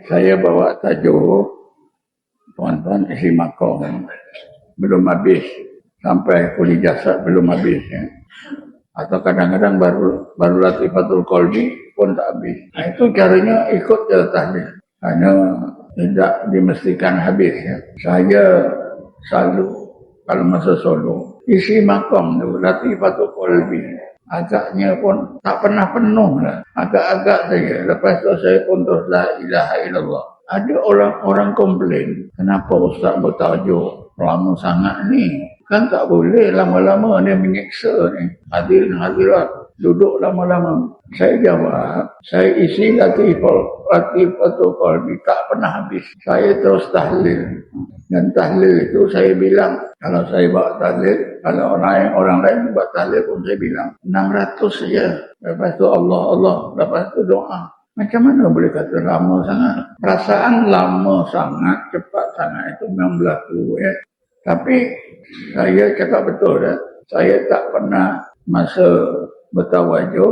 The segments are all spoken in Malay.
Saya bawa tajuk tuan-tuan isi makom belum habis, sampai kuli jasad belum habis ya. Atau kadang-kadang baru latifatul qalbi pun tak habis. Nah, itu caranya ikut je tahlil. Hanya tidak dimestikan habis ya. Saya selalu kalau masa solo isi makom tu latifatul qalbi. Agaknya pun tak pernah penuh lah. Agak-agak saja. Lepas tu saya pun terus la ilaha illallah. Ada orang-orang komplain, kenapa Ustaz bertajuk lama sangat ni? Kan tak boleh lama-lama dia menyiksa ni. Hadirin-hadirat, duduk lama-lama. Saya jawab, saya isi latifatul qalbi tak pernah habis. Saya terus tahlil. Dan tahlil itu saya bilang, kalau saya buat tahlil, kalau orang lain buat tahlil pun saya bilang 600 saja. Lepas tu Allah, lepas tu doa. Macam mana boleh kata lama sangat? Perasaan lama sangat, cepat sangat itu memang berlaku ya. Tapi saya cakap betul ya. Saya tak pernah masa bertawajuh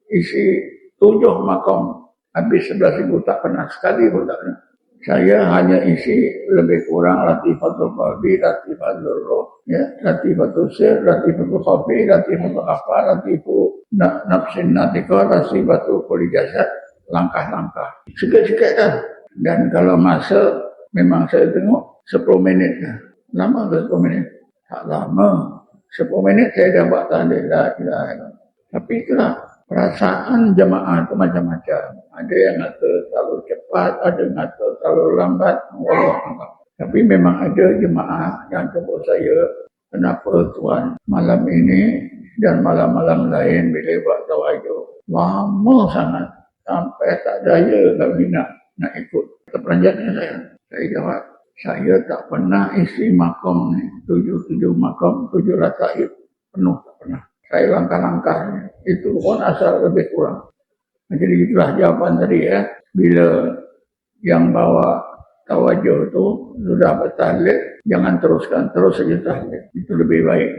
isi 7 makam habis 11,000 tak pernah, sekali pun tak pernah. Saya hanya isi lebih kurang latifatul qalbi, latifatul roh, ya, latifatul sir, latifatul khafi, latifatul afa, latifatul nafsin natika, latifatul kulli jasad, langkah-langkah. Sikit-sikit kan. Dan kalau masa memang saya tengok 10 minit lah. Lama ke 10 minit? Tak lama. 10 minit saya dah buat tahlil la ilaha illallah. Tapi itulah perasaan jemaah itu macam-macam. Ada yang kata terlalu cepat, ada yang kata terlalu lambat. Allah. Tapi memang ada jemaah yang jemput saya, kenapa tuan malam ini dan malam-malam lain bila buat tawajuh lama sangat sampai tak daya kami nak ikut. Terperanjatnya saya jawab, saya tak pernah isi makam ni 7 makam 7 rakaat penuh, tak pernah. Saya langkah-langkahnya itu pun asal lebih kurang. Jadi itulah jawapan tadi ya. Bila yang bawa tawajuh itu sudah bertahlil, jangan teruskan, terus saja tahlil. Itu lebih baik.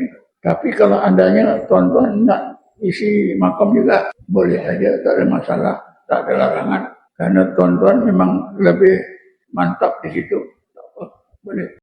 Tapi kalau andanya tuan-tuan nak isi makam juga, boleh saja, tak ada masalah, tak ada larangan. Karena tuan-tuan memang lebih mantap di situ. Boleh.